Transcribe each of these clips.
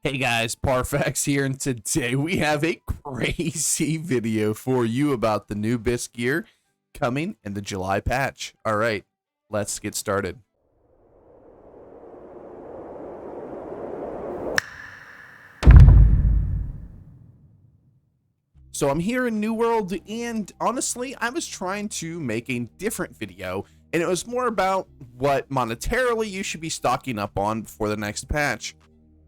Hey guys, Parfax here, and today we have a crazy video for you about the new BIS gear coming in the July patch. All right, let's get started. So I'm here in New World, and honestly, I was trying to make a different video, and it was more about what monetarily you should be stocking up on before the next patch.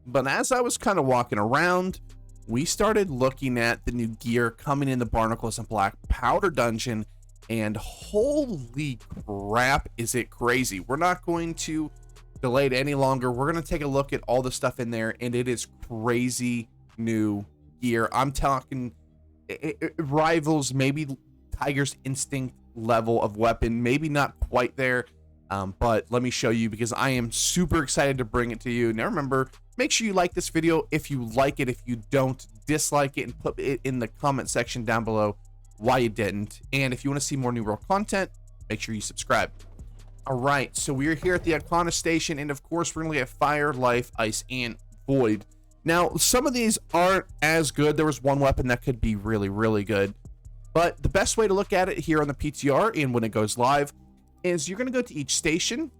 But as I was kind of walking around, we started looking at the new gear coming in the Barnacles and Black Powder dungeon, and holy crap, is it crazy. We're not going to delay it any longer. We're going to take a look at all the stuff in there, and it is crazy new gear. I'm talking, it rivals maybe Tiger's Instinct level of weapon, maybe not quite there, but let me show you because I am super excited to bring it to you. Now remember, make sure you like this video if you like it. If you don't, dislike it and put it in the comment section down below why you didn't. And if you want to see more New World content, make sure you subscribe. All right, so we're here at the Icona Station, and of course we're gonna look at Fire, Life, Ice, and Void. Now, some of these aren't as good. There was one weapon that could be really, really good. But the best way to look at it here on the PTR and when it goes live is you're gonna go to each station,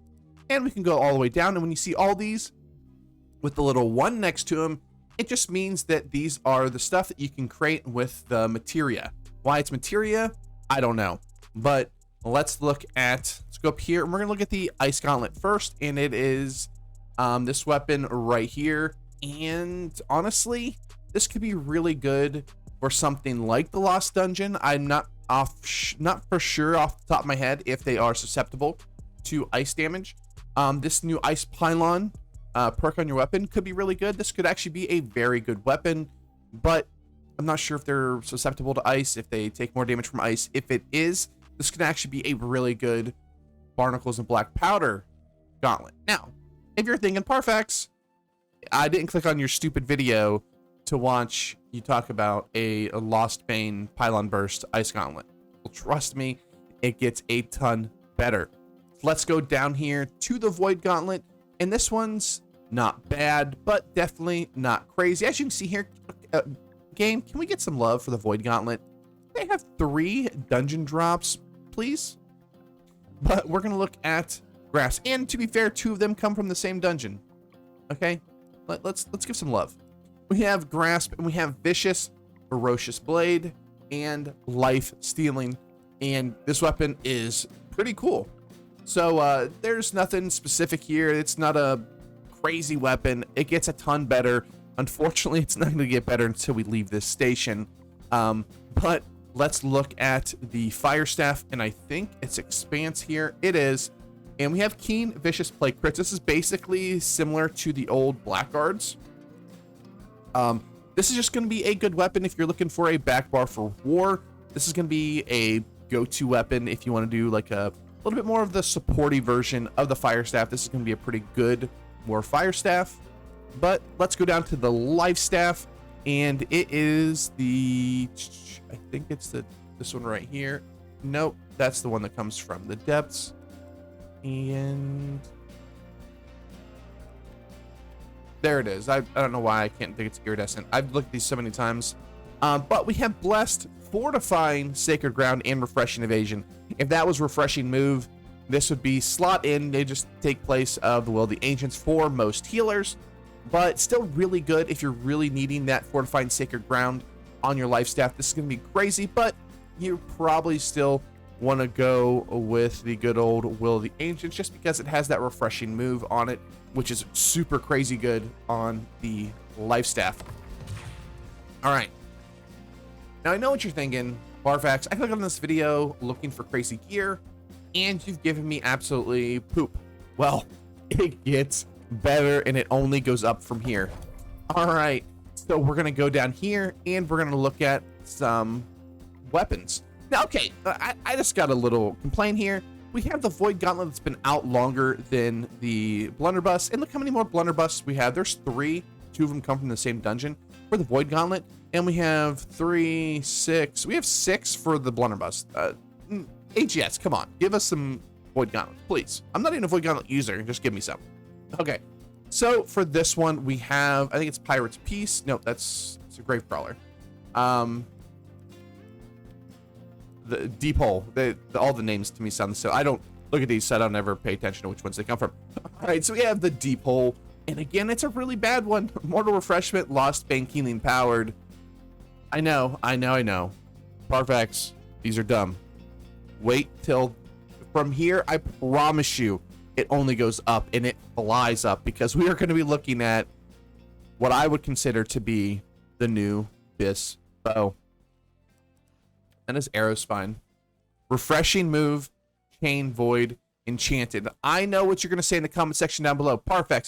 and we can go all the way down. And when you see all these with the little one next to them, it just means that these are the stuff that you can create with the materia. Why it's materia, I don't know. But let's go up here, and we're gonna look at the Ice Gauntlet first, and it is this weapon right here. And honestly, this could be really good for something like the Lost Dungeon. I'm not for sure off the top of my head if they are susceptible to ice damage. This new Ice Pylon perk on your weapon could be really good. This could actually be a very good weapon, but I'm not sure if they're susceptible to ice, if they take more damage from ice. If it is, this could actually be a really good Barnacles and Black Powder gauntlet. Now, if you're thinking, Parfax, I didn't click on your stupid video to watch you talk about a Lost Bane Pylon Burst Ice Gauntlet. Well, trust me, it gets a ton better. Let's go down here to the Void Gauntlet, and this one's not bad, but definitely not crazy. As you can see here, game, can we get some love for the Void Gauntlet? They have 3 dungeon drops, please. But we're gonna look at grass, and to be fair, 2 of them come from the same dungeon. Okay, let's give some love. We have Grasp, and we have Vicious, Ferocious Blade, and Life Stealing, and this weapon is pretty cool. So there's nothing specific here. It's not a crazy weapon. It gets a ton better. Unfortunately, it's not going to get better until we leave this station. But let's look at the Fire Staff, and I think it's Expanse here. It is. And we have Keen, Vicious, Plague Crits. This is basically similar to the old Blackguards. This is just going to be a good weapon if you're looking for a back bar for war. This is going to be a go-to weapon if you want to do like a little bit more of the supporty version of the Fire Staff. This is going to be a pretty good War Fire Staff. But let's go down to the Life Staff, and it is the, I think it's this one right here. Nope, that's the one that comes from the depths. And there it is. I don't know why I can't think it's iridescent. I've looked at these so many times. But we have Blessed, Fortifying, Sacred Ground, and Refreshing Evasion. If that was Refreshing Move, this would be slot in. They just take place of the Will of the Ancients for most healers, but still really good if you're really needing that Fortifying Sacred Ground on your Life Staff. This is going to be crazy, but you probably still want to go with the good old Will of the Ancients just because it has that refreshing move on it, which is super crazy good on the Life Staff. All right. Now, I know what you're thinking, Parfax. I clicked on this video looking for crazy gear, and you've given me absolutely poop. Well, it gets better, and it only goes up from here. All right. So we're going to go down here, and we're going to look at some weapons. Now, okay, I just got a little complaint here. We have the Void Gauntlet that's been out longer than the Blunderbuss. And look how many more Blunderbuss we have. There's 3. 2 of them come from the same dungeon for the Void Gauntlet. And we have 3, 6. We have 6 for the Blunderbuss. AGS, come on. Give us some Void Gauntlet, please. I'm not even a Void Gauntlet user. Just give me some. Okay. So for this one, we have, I think it's Pirate's Peace. No, it's a Grave Crawler. The Deep Hole. All the names to me sound so. I don't look at these, so I don't ever pay attention to which ones they come from. All right, so we have the Deep Hole, and again, it's a really bad one. Mortal Refreshment, Lost Bank Healing Powered. I know. Parfax, these are dumb. Wait till from here. I promise you, it only goes up, and it flies up, because we are going to be looking at what I would consider to be the new BIS bow. And his Arrow Spine. Refreshing move, Chain Void, Enchanted. I know what you're going to say in the comment section down below. Parfax,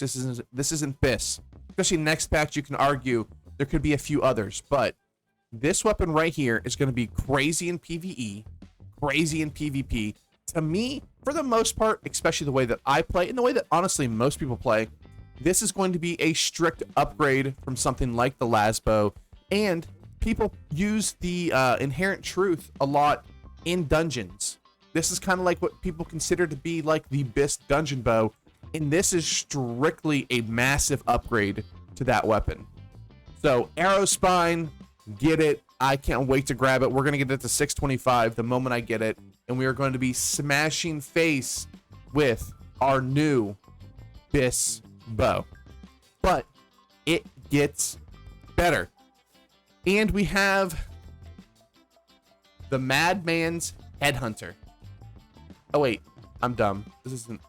this isn't BIS. Especially next patch, you can argue there could be a few others, but this weapon right here is going to be crazy in PvE, crazy in PvP. To me, for the most part, especially the way that I play, and the way that honestly most people play, this is going to be a strict upgrade from something like the Lasbo, and people use the Inherent Truth a lot in dungeons. This is kind of like what people consider to be like the BIS dungeon bow, and this is strictly a massive upgrade to that weapon. So Arrow Spine, get it. I can't wait to grab it. We're going to get it to 625 the moment I get it, and we are going to be smashing face with our new BIS bow. But it gets better. And we have the Madman's Headhunter. Oh wait, I'm dumb. This isn't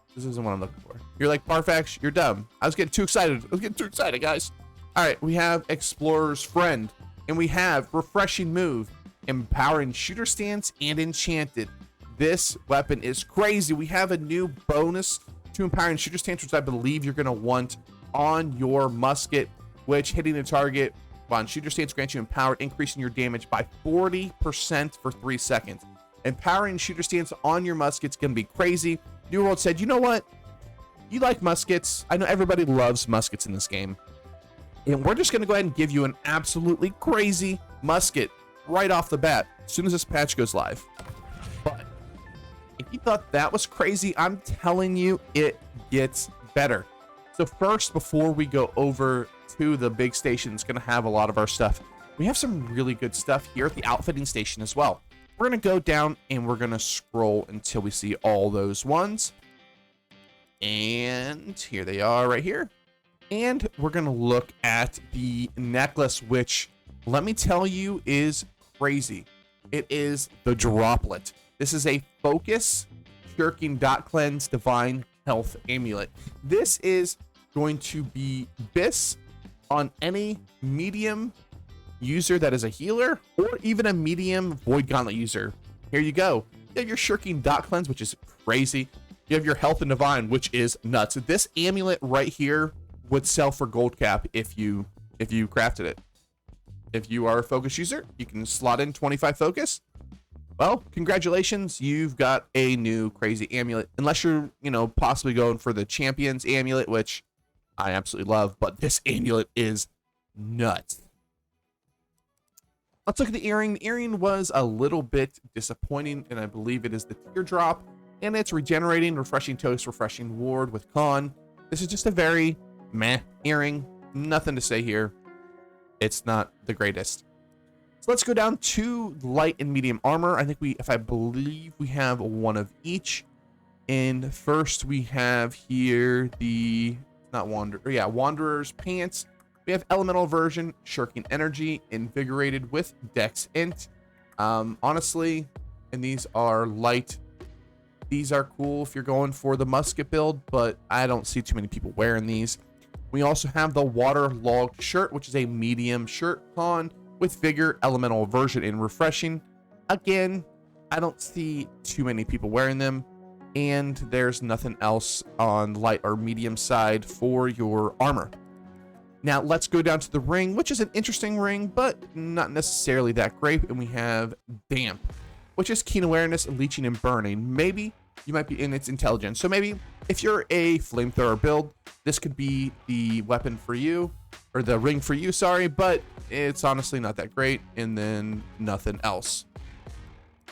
what I'm looking for. You're like, Parfax, you're dumb. I was getting too excited. Guys. All right, we have Explorer's Friend, and we have Refreshing Move, Empowering Shooter Stance, and Enchanted. This weapon is crazy. We have a new bonus to Empowering Shooter Stance, which I believe you're gonna want on your musket, which hitting the target on Shooter Stance grants you Empowered, increasing your damage by 40% for 3 seconds. Empowering Shooter Stance on your musket's gonna be crazy. New World said, you know what? You like muskets. I know everybody loves muskets in this game. And we're just gonna go ahead and give you an absolutely crazy musket right off the bat as soon as this patch goes live. But if you thought that was crazy, I'm telling you, it gets better. So first, before we go over to the big station, it's going to have a lot of our stuff. We have some really good stuff here at the outfitting station as well. We're going to go down and we're going to scroll until we see all those ones. And here they are right here. And we're going to look at the necklace, which, let me tell you, is crazy. It is the Droplet. This is a Focus Shirking Dot Cleanse Divine Health Amulet. This is going to be BIS on any medium user that is a healer, or even a medium Void Gauntlet user. Here you go. You have your Shirking Dot Cleanse, which is crazy. You have your Health and Divine, which is nuts. This amulet right here would sell for gold cap if you crafted it. If you are a focus user, you can slot in 25 focus. Well, congratulations, you've got a new crazy amulet. Unless you're, possibly going for the Champion's amulet, which I absolutely love, but this amulet is nuts. Let's look at the earring. The earring was a little bit disappointing, and I believe it is the Teardrop, and it's Regenerating, Refreshing Toast, Refreshing Ward with Con. This is just a very meh earring. Nothing to say here. It's not the greatest. So let's go down to light and medium armor. I believe we have one of each. And first we have here the Wanderer's Pants. We have Elemental Version, Shirking Energy, Invigorated with Dex Int. Honestly, and these are light. These are cool if you're going for the musket build, but I don't see too many people wearing these. We also have the Waterlogged Shirt, which is a medium shirt con with Vigor, Elemental Version, and Refreshing. Again, I don't see too many people wearing them, and there's nothing else on light or medium side for your armor. Now let's go down to the ring, which is an interesting ring, but not necessarily that great. And we have Damp, which is Keen Awareness, Leeching, and Burning. Maybe you might be in its intelligence. So maybe if you're a flamethrower build, this could be the weapon for you, or the ring for you, sorry, but it's honestly not that great. And then nothing else.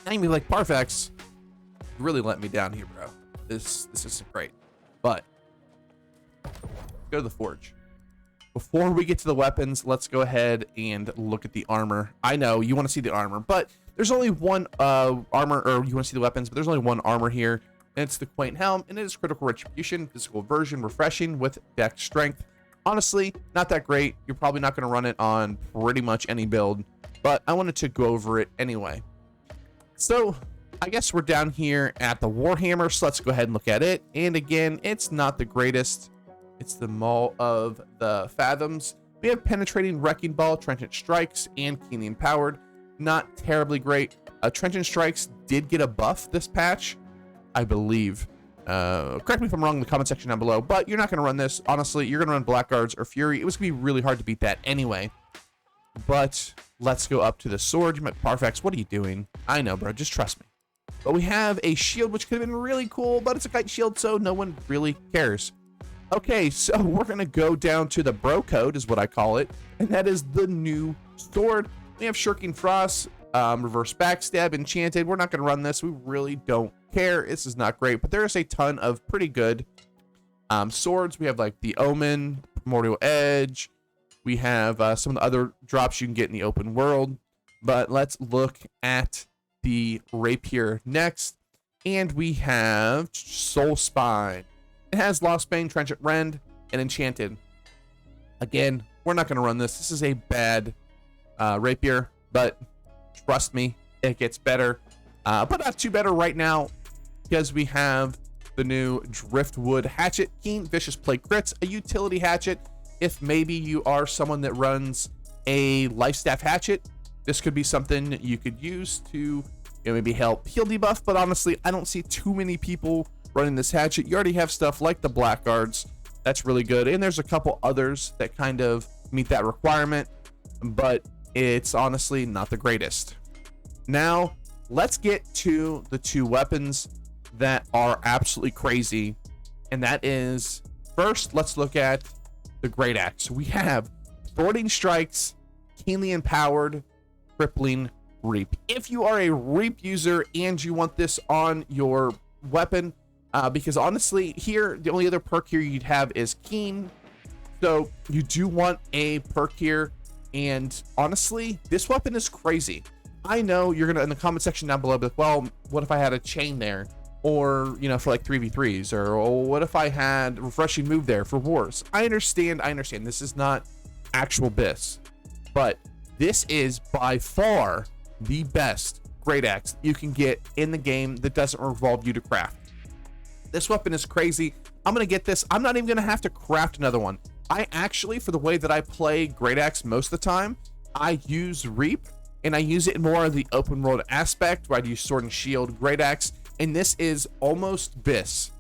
Now you be like, Parfax, you really let me down here, bro. This isn't great. But Go to the forge. Before we get to the weapons, let's go ahead and look at the armor. I know you want to see the armor, but there's only one armor, or you want to see the weapons, but there's only one armor here, and it's the quaint helm, and it is critical retribution, physical version, refreshing with dex strength. Honestly, not that great. You're probably not going to run it on pretty much any build, but I wanted to go over it anyway. So I guess we're down here at the Warhammer, so let's go ahead and look at it. And again, it's not the greatest. It's the Maul of the Fathoms. We have Penetrating Wrecking Ball, Trenchant Strikes, and Keenly Empowered. Not terribly great. Trenchant Strikes did get a buff this patch, I believe. Correct me if I'm wrong in the comment section down below, but you're not going to run this. Honestly, you're going to run Blackguards or Fury. It was going to be really hard to beat that anyway. But let's go up to the sword. You might, Parfax, what are you doing? I know, bro. Just trust me. But we have a shield, which could have been really cool, but it's a kite shield, so no one really cares. Okay, so we're going to go down to the bro code, is what I call it, and that is the new sword. We have Shirking Frost, Reverse Backstab, Enchanted. We're not going to run this. We really don't care. This is not great, but there is a ton of pretty good swords. We have like the Omen, Primordial Edge. We have some of the other drops you can get in the open world, but let's look at the Rapier next, and we have Soul Spine. It has Lost Bane, Trenchant Rend, and Enchanted. Again, we're not going to run this. This is a bad rapier, but trust me, it gets better. But not too better right now, because we have the new Driftwood Hatchet, Keen Vicious Play Crits, a utility hatchet. If maybe you are someone that runs a Lifestaff Hatchet, this could be something you could use to maybe help heal debuff. But honestly, I don't see too many people running this hatchet. You already have stuff like the Blackguards. That's really good. And there's a couple others that kind of meet that requirement, but it's honestly not the greatest. Now, let's get to the two weapons that are absolutely crazy. And that is, first, let's look at the Great Axe. We have Thwarting Strikes, Keenly Empowered, Crippling Reap. If you are a Reap user and you want this on your weapon, because honestly, here, the only other perk here you'd have is Keen. So you do want a perk here. And honestly, this weapon is crazy. I know you're going to, in the comment section down below, be like, well, what if I had a chain there? Or, you know, for like 3v3s, or what if I had refreshing move there for wars? I understand. This is not actual BIS, but this is by far the best Great Axe you can get in the game that doesn't involve you to craft. This weapon is crazy. I'm going to get this. I'm not even going to have to craft another one. I actually, for the way that I play Great Axe most of the time, I use Reap, and I use it in more of the open world aspect, where I use Sword and Shield, Great Axe, and this is almost BIS.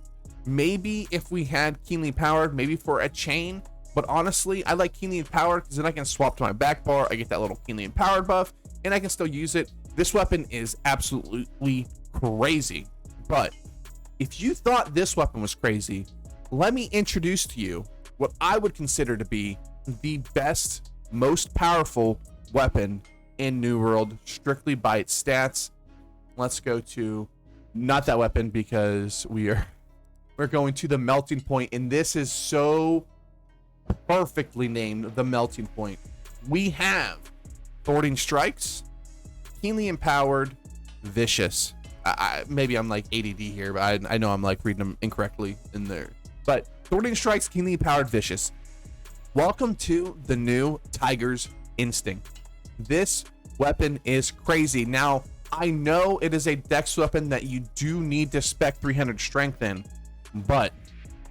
Maybe if we had Keenly Powered, maybe for a chain, but honestly, I like Keenly Empowered because then I can swap to my back bar, I get that little Keenly Empowered buff, and I can still use it. This weapon is absolutely crazy, but if you thought this weapon was crazy, let me introduce to you what I would consider to be the best, most powerful weapon in New World, strictly by its stats. Let's go to not that weapon, because we're going to the Melting Point, and this is so perfectly named the Melting Point. We have Thwarting Strikes, Keenly Empowered, Vicious. Maybe I'm like ADD here, but I know I'm like reading them incorrectly in there. But Thwarting Strikes, Keenly Empowered, Vicious. Welcome to the new Tiger's Instinct. This weapon is crazy. Now, I know it is a dex weapon that you do need to spec 300 strength in, but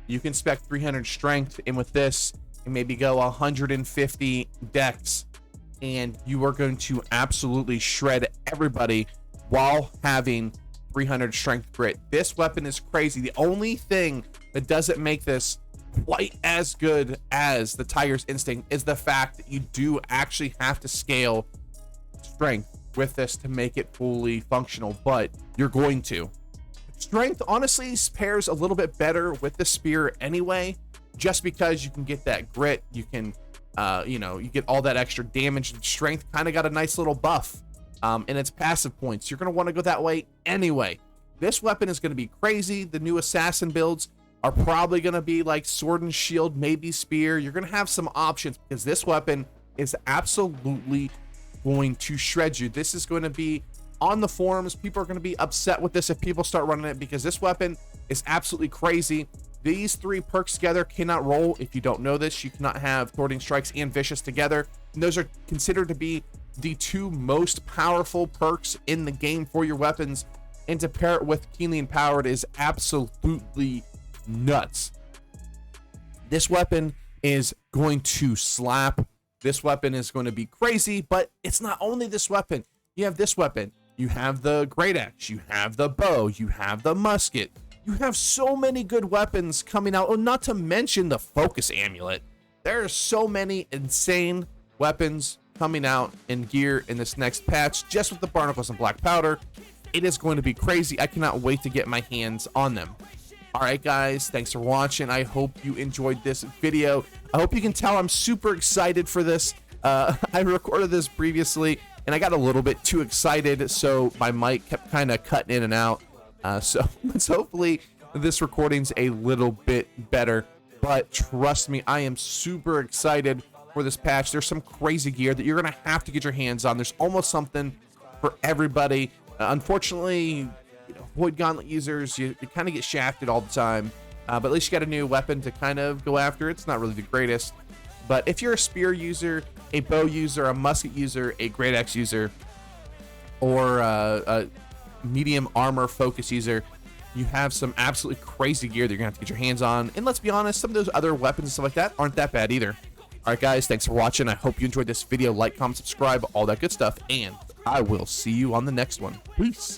you can spec 300 strength in with this and maybe go 150 dex, and you are going to absolutely shred everybody while having 300 strength grit. This weapon is crazy. The only thing that doesn't make this quite as good as the Tiger's Instinct is the fact that you do actually have to scale strength with this to make it fully functional, but you're going to. Strength honestly pairs a little bit better with the spear anyway, just because you can get that grit, you can you get all that extra damage, and strength kind of got a nice little buff in its passive points. You're going to want to go that way anyway. This weapon is going to be crazy. The new assassin builds, are probably going to be like sword and shield, maybe spear. You're going to have some options because this weapon is absolutely going to shred you. This is going to be on the forums. People are going to be upset with this if people start running it because this weapon is absolutely crazy. These 3 perks together cannot roll. If you don't know this, you cannot have Thwarting Strikes and Vicious together. And those are considered to be the 2 most powerful perks in the game for your weapons. And to pair it with Keenly Empowered is absolutely nuts. This weapon is going to slap. This weapon is going to be crazy, but it's not only this weapon. You have this weapon. You have the Great Axe. You have the bow. You have the musket. You have so many good weapons coming out. Oh, not to mention the Focus Amulet. There are so many insane weapons coming out in gear in this next patch, just with the Barnacles and Black Powder. It is going to be crazy. I cannot wait to get my hands on them. All right, guys, thanks for watching. I hope you enjoyed this video. I hope you can tell I'm super excited for this. I recorded this previously, and I got a little bit too excited, so my mic kept kind of cutting in and out. So hopefully this recording's a little bit better. But trust me, I am super excited for this patch. There's some crazy gear that you're going to have to get your hands on. There's almost something for everybody. Unfortunately, Void Gauntlet users, you kind of get shafted all the time, but at least you got a new weapon to kind of go after. It's not really the greatest, but if you're a spear user, a bow user, a musket user, a Great Axe user, or a medium armor focus user, you have some absolutely crazy gear that you're gonna have to get your hands on. And let's be honest, some of those other weapons and stuff like that aren't that bad either. All right, guys, thanks for watching. I hope you enjoyed this video. Like, comment, subscribe, all that good stuff, and I will see you on the next one. Peace.